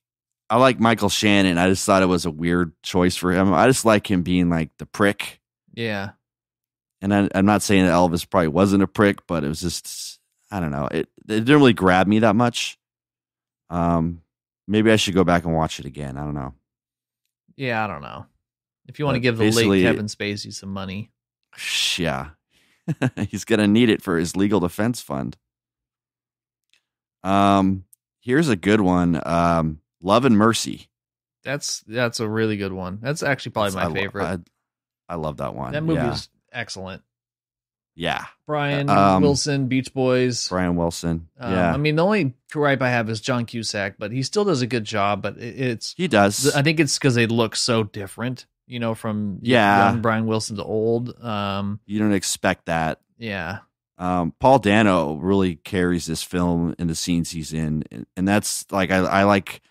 I like Michael Shannon. I just thought it was a weird choice for him. I just like him being like the prick. Yeah. And I'm not saying that Elvis probably wasn't a prick, but it was just, I don't know. It didn't really grab me that much. Maybe I should go back and watch it again. I don't know. Yeah, I don't know. If you want to give the late Kevin Spacey some money. Yeah. He's going to need it for his legal defense fund. Here's a good one. Love and Mercy. That's a really good one. That's actually probably my favorite. I love that one. That movie is excellent. Yeah. Brian Wilson, Beach Boys. Brian Wilson. Yeah. The only gripe I have is John Cusack, but he still does a good job. But he does. I think it's because they look so different. From young Brian Wilson to old. You don't expect that. Yeah. Paul Dano really carries this film in the scenes he's in. And that's like, I like,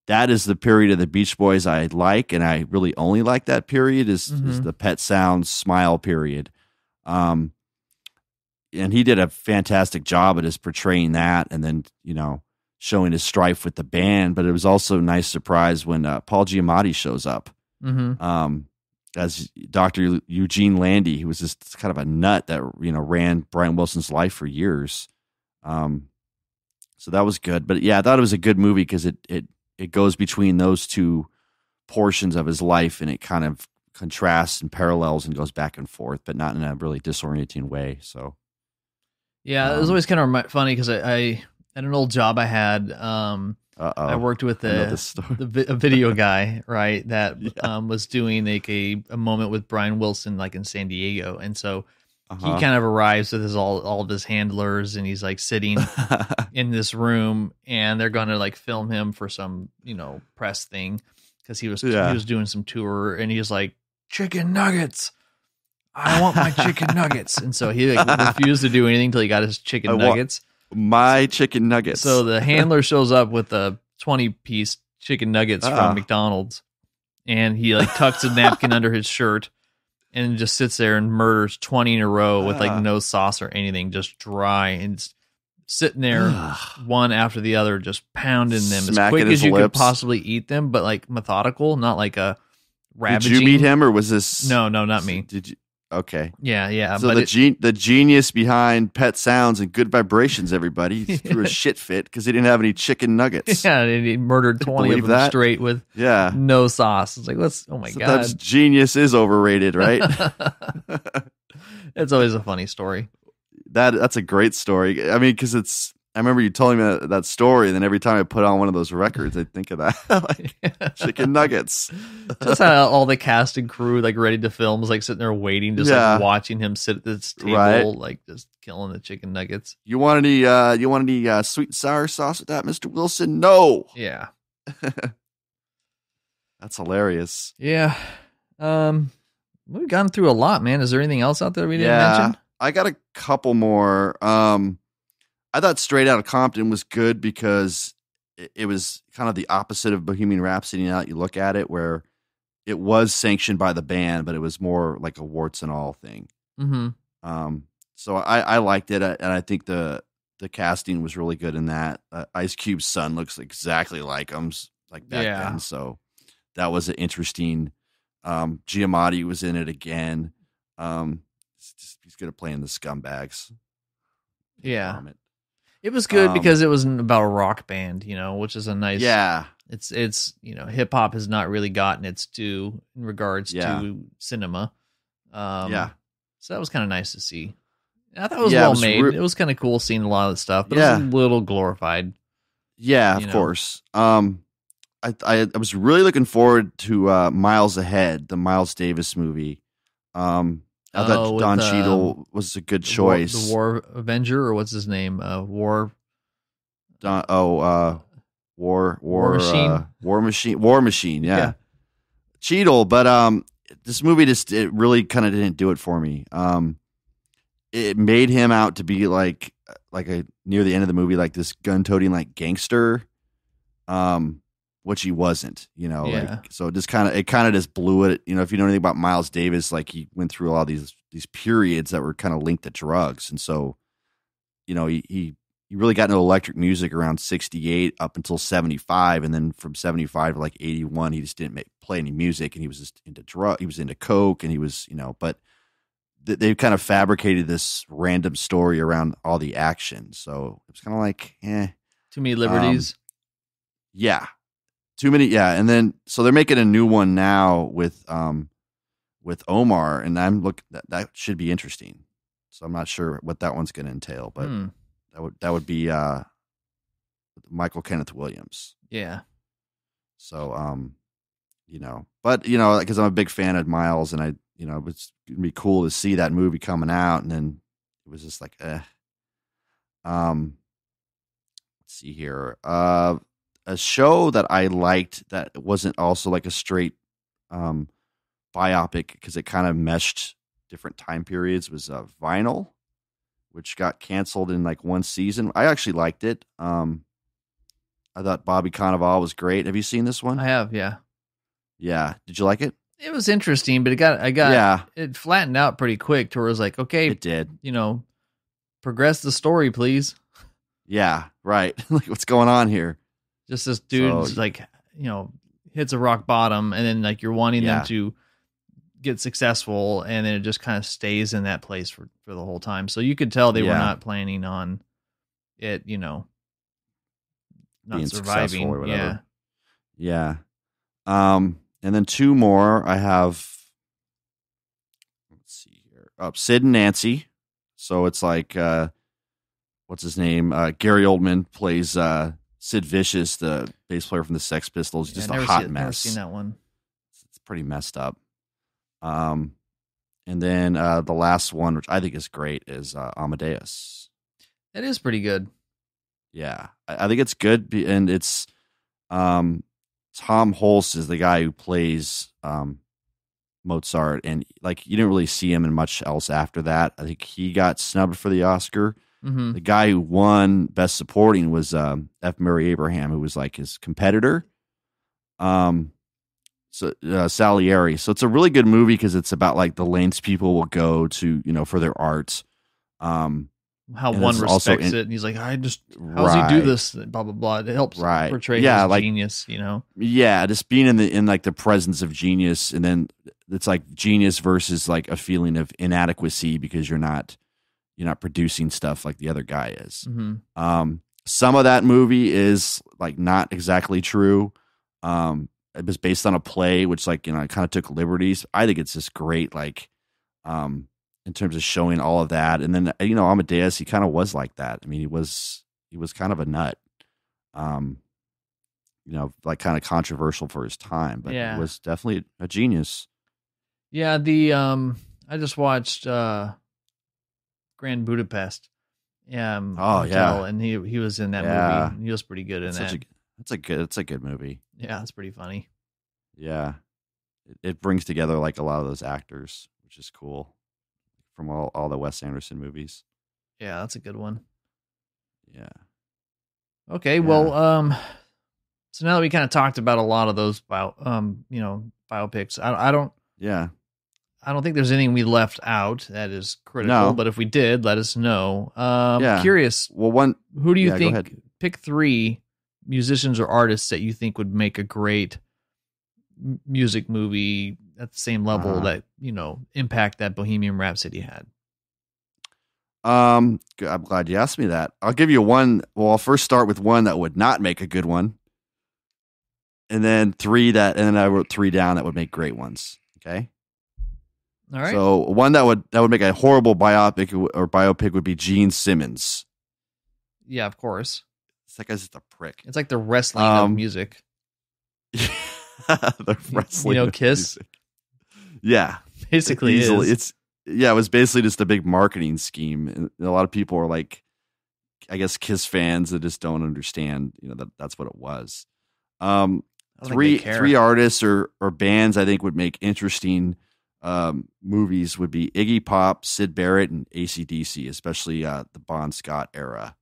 that is the period of the Beach Boys I like. And I really only like that period is the Pet Sounds Smile period. And he did a fantastic job at his portraying that. And then, showing his strife with the band, but it was also a nice surprise when Paul Giamatti shows up. As Dr. Eugene Landy, who was just kind of a nut that ran Brian Wilson's life for years. So that was good. But yeah, I thought it was a good movie because it goes between those two portions of his life, and it kind of contrasts and parallels and goes back and forth, but not in a really disorienting way. So Yeah, it was always kind of funny because I at an old job I had, I worked with a video guy, right, that was doing like a moment with Brian Wilson, like in San Diego, and so he kind of arrives with all of his handlers, and he's like sitting in this room, and they're going to like film him for some press thing because he was doing some tour, and he's like, chicken nuggets. I want my chicken nuggets. And so he like refused to do anything until he got his chicken nuggets. My chicken nuggets. So the handler shows up with a 20-piece chicken nuggets from McDonald's, and he like tucks a napkin under his shirt and just sits there and murders 20 in a row with like no sauce or anything, just dry, and sitting there one after the other, just pounding them as quick as you could possibly eat them, but like methodical, not like a ravaging. Did you meet him, or was this? No, not me. Did you? Okay. Yeah. So the genius behind Pet Sounds and Good Vibrations, everybody, he threw a shit fit because he didn't have any chicken nuggets. Yeah, and he murdered 20 of them straight with no sauce. It's like, God. Sometimes genius is overrated, right? It's always a funny story. That's a great story. I mean, because I remember you telling me that story, and then every time I put on one of those records, I think of that, like chicken nuggets. Just how all the cast and crew, like ready to film, was like sitting there waiting, just like watching him sit at this table, like just killing the chicken nuggets. You want any sweet and sour sauce with that, Mr. Wilson? No. Yeah. That's hilarious. Yeah. We've gone through a lot, man. Is there anything else out there we didn't mention? I got a couple more. I thought Straight Outta Compton was good because it was kind of the opposite of Bohemian Rhapsody now that you look at it, where it was sanctioned by the band, but it was more like a warts and all thing. Mm-hmm. So I liked it, and I think the casting was really good in that. Ice Cube's son looks exactly like him, like back then. So that was an interesting. Giamatti was in it again. He's good at playing the scumbags. Yeah. It was good because it wasn't about a rock band, which is a nice. Yeah. It's hip hop has not really gotten its due in regards to cinema. So that was kind of nice to see. I thought it was well made. It was kind of cool seeing a lot of the stuff, but it was a little glorified. Yeah, of course. I was really looking forward to Miles Ahead, the Miles Davis movie. I thought Don Cheadle was a good choice. The War Avenger, or what's his name? War Machine. War Machine. Yeah. Cheadle, but this movie it really kind of didn't do it for me. It made him out to be like near the end of the movie, like this gun-toting like gangster, which he wasn't, so it kind of just blew it. If you know anything about Miles Davis, like he went through all these periods that were kind of linked to drugs. And so, he really got into electric music around 68 up until 75. And then from 75 to like 81, he just didn't play any music, and he was just into he was into coke, and he was, but they kind of fabricated this random story around all the action. So it was kind of like, too many liberties. Yeah. Too many, and then so they're making a new one now with Omar, and that should be interesting. So I'm not sure what that one's going to entail, but that would be Michael Kenneth Williams. Yeah. So but because I'm a big fan of Miles, and it's gonna be cool to see that movie coming out, and then it was just like, let's see here. A show that I liked that wasn't also like a straight biopic because it kind of meshed different time periods was Vinyl, which got canceled in like one season. I actually liked it. I thought Bobby Cannavale was great. Have you seen this one? I have, yeah. Yeah. Did you like it? It was interesting, but it flattened out pretty quick to where it was like, okay, it did. Progress the story, please. Yeah, right. Like, what's going on here? Just this dude's hits a rock bottom, and then like you're wanting them to get successful, and then it just kind of stays in that place for the whole time. So you could tell they were not planning on it, not being surviving or whatever. Yeah. And then two more I have. Let's see here. Sid and Nancy. So it's like what's his name? Gary Oldman plays Sid Vicious, the bass player from the Sex Pistols. Just a hot mess. Never seen that one. It's pretty messed up. And then the last one, which I think is great, is Amadeus. It is pretty good. Yeah, I think it's good, and it's Tom Hulce is the guy who plays Mozart, and like you didn't really see him in much else after that. I think he got snubbed for the Oscar. Mm-hmm. The guy who won Best Supporting was F. Murray Abraham, who was like his competitor. Salieri. So it's a really good movie because it's about like the lengths people will go to, for their art. How one respects it, and he's like, how does he do this? Blah blah blah. It helps portray his genius, Yeah, just being in like the presence of genius, and then it's like genius versus like a feeling of inadequacy because you're not producing stuff like the other guy is. Mm-hmm. Some of that movie is like not exactly true. It was based on a play, which like I kind of took liberties. I think it's just great, like in terms of showing all of that. And then Amadeus, he kind of was like that. I mean, he was kind of a nut, like kind of controversial for his time, but he was definitely a genius. Yeah, I just watched Grand Budapest. Hotel, and he was in that movie. He was pretty good in that. It's a good movie. Yeah, it's pretty funny. Yeah, it brings together like a lot of those actors, which is cool, from all the Wes Anderson movies. Yeah, that's a good one. Yeah. Okay, yeah. Well, so now that we kind of talked about a lot of those biopics, I don't think there's anything we left out that is critical. No. But if we did, let us know. Curious. Well, who do you think? Pick 3 musicians or artists that you think would make a great music movie at the same level that impact that Bohemian Rhapsody had. I'm glad you asked me that. I'll give you one. Well, I'll first start with one that would not make a good one, and then I wrote 3 down that would make great ones. Okay. All right. So one that would make a horrible biopic would be Gene Simmons. Yeah, of course. That guy's just a prick. It's like the wrestling of music. The wrestling, Kiss. Music. Yeah, basically is. It was basically just a big marketing scheme, and a lot of people are like, I guess, Kiss fans that just don't understand. That's what it was. 3 artists or bands I think would make interesting movies would be Iggy Pop, Syd Barrett, and AC/DC, especially the Bon Scott era.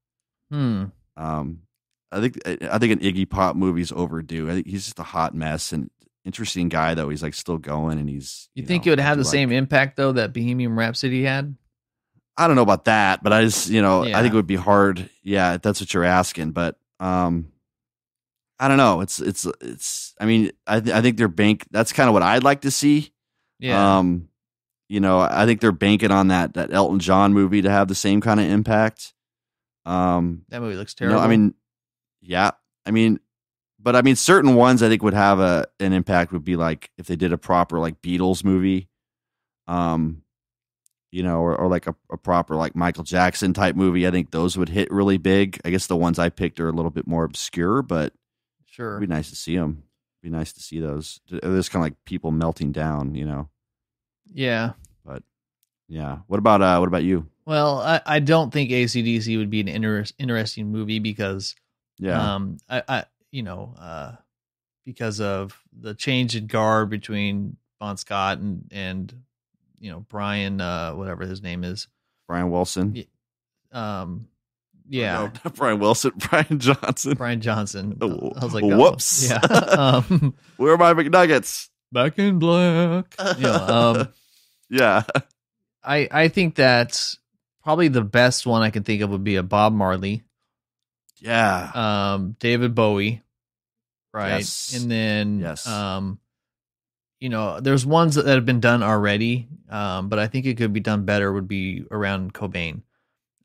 I think an Iggy Pop movie's overdue. I think he's just a hot mess and interesting guy, though. He's like still going, and he's. You think it would have the same impact though that Bohemian Rhapsody had? I don't know about that, but I just I think it would be hard. Yeah, if that's what you're asking, but I don't know. It's. I mean, I think they're That's kind of what I'd like to see. Yeah. I think they're banking on that Elton John movie to have the same kind of impact. That movie looks terrible. Certain ones I think would have an impact would be like if they did a proper like Beatles movie, or like a proper like Michael Jackson type movie. I think those would hit really big. I guess the ones I picked are a little bit more obscure, but sure, it'd be nice to see them. It'd be nice to see those. There's kind of like people melting down, Yeah. But yeah, what about you? Well, I don't think AC/DC would be an interesting movie because, because of the change in guard between Bon Scott and Brian, whatever his name is, Brian Wilson. Yeah, no, Brian Wilson, Brian Johnson. Brian Johnson. Oh, I was like, whoops. Yeah. Where are my McNuggets? Back in black. Yeah. I think that's probably the best one I can think of would be a Bob Marley. Yeah. David Bowie. Right. Yes. And then, yes. There's ones that have been done already. But I think it could be done better would be around Cobain.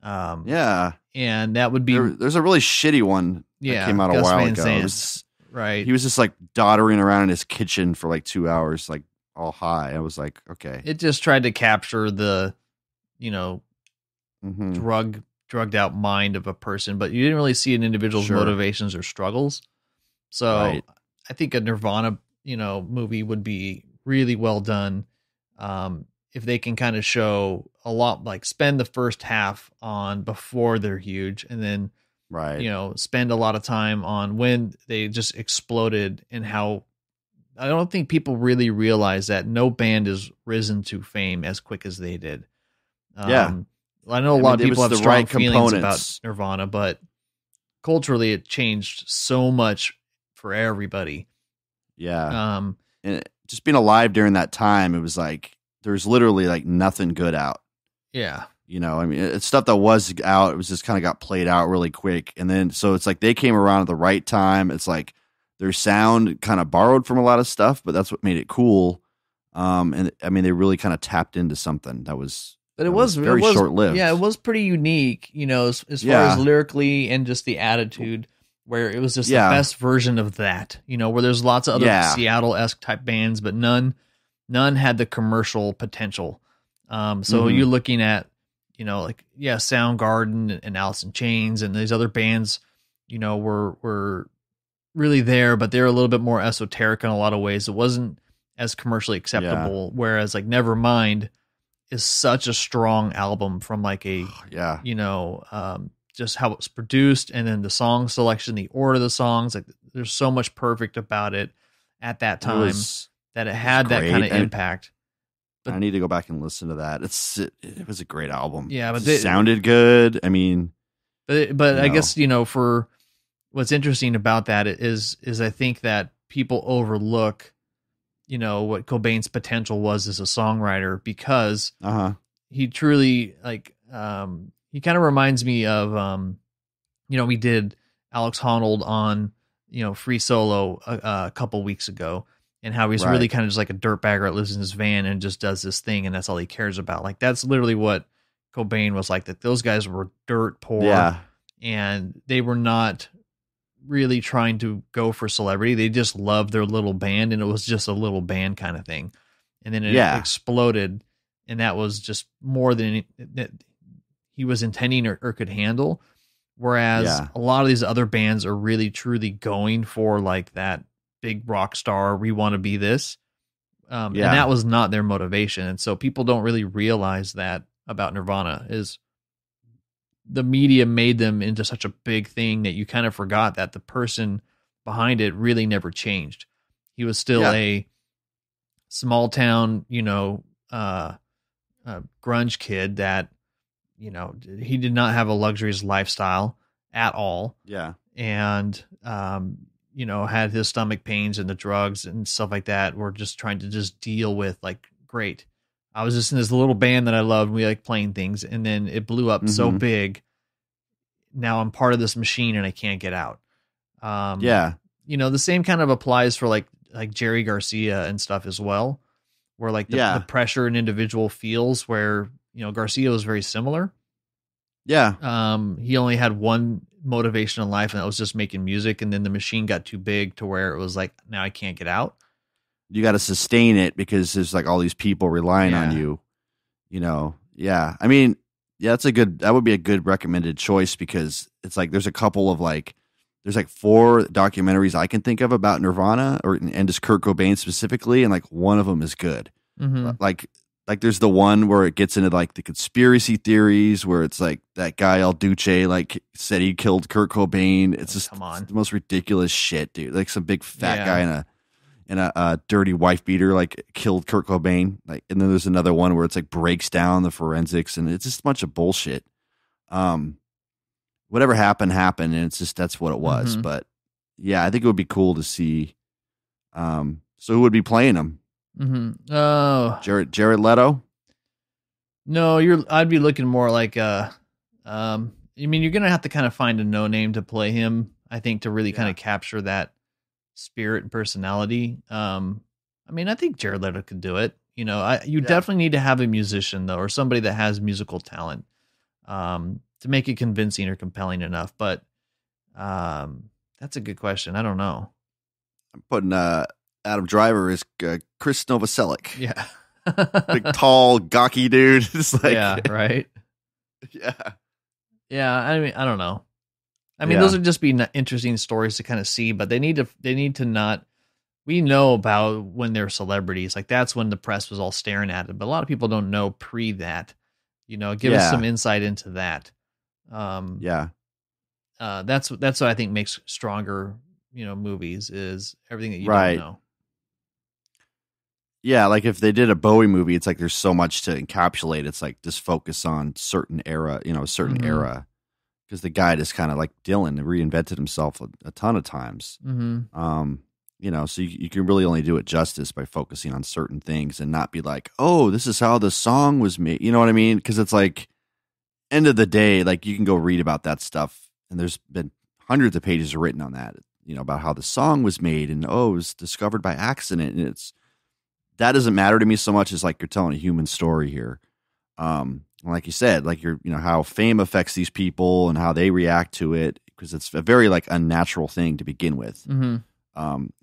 Yeah. And that would be, there's a really shitty one that came out a while ago. Right. He was just like doddering around in his kitchen for like 2 hours, like all high. I was like, okay. It just tried to capture the, mm-hmm. drug drugged out mind of a person, but you didn't really see an individual's motivations or struggles. So I think a Nirvana, movie would be really well done. If they can kind of show a lot, like spend the first half on before they're huge, and then, spend a lot of time on when they just exploded, and how I don't think people really realize that no band has risen to fame as quick as they did. I know a lot of people have strong feelings about Nirvana, but culturally it changed so much for everybody. Yeah. And just being alive during that time, it was like, there's literally like nothing good out. Yeah. It's stuff that was out. It was just kind of got played out really quick. And then, so it's like they came around at the right time. It's like their sound kind of borrowed from a lot of stuff, but that's what made it cool. And they really kind of tapped into something that was, but it was very short-lived. Yeah, it was pretty unique, as far as lyrically and just the attitude, where it was just the best version of that, where there's lots of other Seattle-esque type bands, but none had the commercial potential. So you're looking at, Soundgarden and Alice in Chains and these other bands, were really there, but they're a little bit more esoteric in a lot of ways. It wasn't as commercially acceptable, whereas like Nevermind is such a strong album from like a, just how it's produced, and then the song selection, the order of the songs, like there's so much perfect about it at that time that it had that kind of impact. But I need to go back and listen to that. It was a great album. Yeah, but it sounded good. I mean, but I guess, for what's interesting about that is I think that people overlook, what Cobain's potential was as a songwriter, because he truly he kind of reminds me of, we did Alex Honnold on, Free Solo a couple weeks ago, and how he's really kind of just like a dirtbagger that lives in his van and just does this thing, and that's all he cares about. Like that's literally what Cobain was like. That those guys were dirt poor, and they were not really trying to go for celebrity. They just loved their little band, and it was just a little band kind of thing. And then it exploded, and that was just more than he was intending or could handle. Whereas a lot of these other bands are really truly going for like that big rock star, we want to be this. And that was not their motivation. And so people don't really realize that about Nirvana, is the media made them into such a big thing that you kind of forgot that the person behind it really never changed. He was still a small town, grunge kid that, he did not have a luxurious lifestyle at all. Yeah. And, had his stomach pains and the drugs and stuff like that. We're just trying to just deal with like, great. I was just in this little band that I loved. We like playing things, and then it blew up so big. Now I'm part of this machine and I can't get out. The same kind of applies for like Jerry Garcia and stuff as well, where like the pressure an individual feels, where, Garcia was very similar. Yeah. He only had one motivation in life, and that was just making music. And then the machine got too big to where it was like, now I can't get out. You got to sustain it because there's like all these people relying on you, Yeah. I mean, that would be a good recommended choice, because it's like, there's a couple of there's 4 documentaries I can think of about Nirvana and just Kurt Cobain specifically. And like one of them is good. Like there's the one where it gets into like the conspiracy theories, where it's like that guy El Duce like said he killed Kurt Cobain. It's just the most ridiculous shit, dude. Like some big fat guy in a dirty wife beater like killed Kurt Cobain. Like, and then there's another one where it's like breaks down the forensics, and it's just a bunch of bullshit. Whatever happened, and it's just that's what it was. But yeah, I think it would be cool to see. So who would be playing him? Oh, Jared Leto? No, I'd be looking more like you're gonna have to kind of find a no name to play him, I think, to really kind of capture that spirit and personality. I think Jared Leto could do it. You definitely need to have a musician though, or somebody that has musical talent, to make it convincing or compelling enough. But that's a good question. I don't know. I'm putting Adam Driver is Chris Novoselic. Yeah. Big, tall, gawky dude. It's like, yeah, right. Yeah. Yeah, I mean, I don't know. I mean, those would just be interesting stories to kind of see, but they need to not. We know about when they're celebrities, like that's when the press was all staring at it. But a lot of people don't know pre that. Give us some insight into that. That's what I think makes stronger, movies is everything that you don't know. Yeah, like if they did a Bowie movie, it's like there's so much to encapsulate. It's like just focus on certain era, a certain era. Because the guy just kind of like Dylan reinvented himself a ton of times. So you can really only do it justice by focusing on certain things and not be like, oh, this is how the song was made. You know what I mean? Because it's like, end of the day, like you can go read about that stuff. And there's been hundreds of pages written on that, about how the song was made and, it was discovered by accident. And that doesn't matter to me so much as like you're telling a human story here. Like you said, like how fame affects these people and how they react to it, because it's a very like unnatural thing to begin with.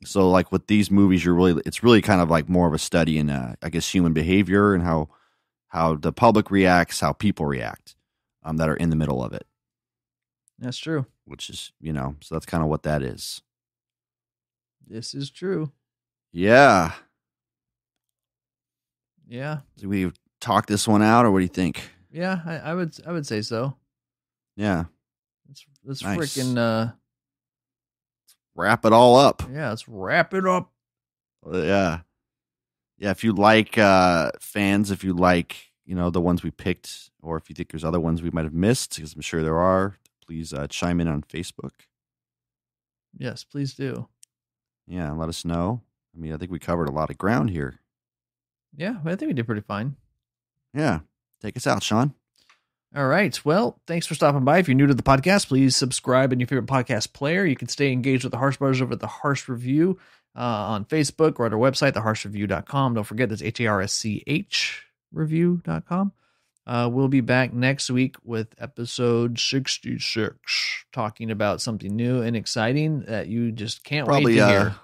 So like with these movies, it's really kind of like more of a study in, I guess, human behavior and how the public reacts, how people react, that are in the middle of it. That's true. Which is, so that's kind of what that is. This is true. Yeah. Yeah. Do we talk this one out, or what do you think? Yeah, I would say so. Yeah. Let's nice. Freaking let's wrap it all up. Yeah, let's wrap it up. Yeah. Yeah, if you like fans, if you like, the ones we picked, or if you think there's other ones we might have missed, because I'm sure there are, please chime in on Facebook. Yes, please do. Yeah, let us know. I mean, I think we covered a lot of ground here. Yeah, I think we did pretty fine. Yeah. Take us out, Sean. All right. Well, thanks for stopping by. If you're new to the podcast, please subscribe in your favorite podcast player. You can stay engaged with the Harsh Brothers over at the Harsh Review on Facebook or at our website, theharshreview.com. Don't forget that's HARSCH review.com. We'll be back next week with episode 66, talking about something new and exciting that you just can't wait to hear.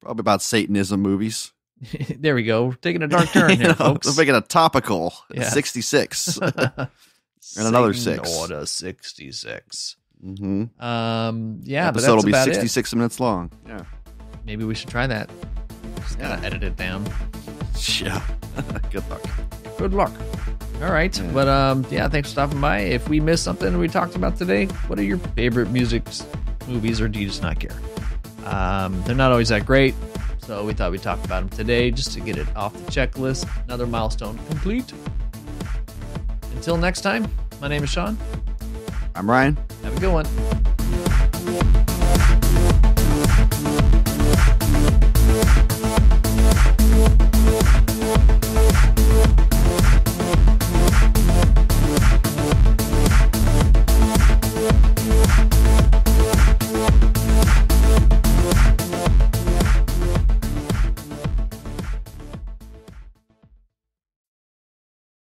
Probably about Satanism movies. There we go. We're taking a dark turn here, folks. We're making a topical. Yeah. 66. And another 6. Order 66. Mm-hmm. Yeah, episode will be 66 minutes long. Yeah. Maybe we should try that. Just gotta edit it down. Yeah. Good luck. Good luck. All right. Yeah. But thanks for stopping by. If we missed something we talked about today, what are your favorite movies, or do you just not care? They're not always that great, so we thought we'd talk about them today just to get it off the checklist. Another milestone complete. Until next time, my name is Sean. I'm Ryan. Have a good one.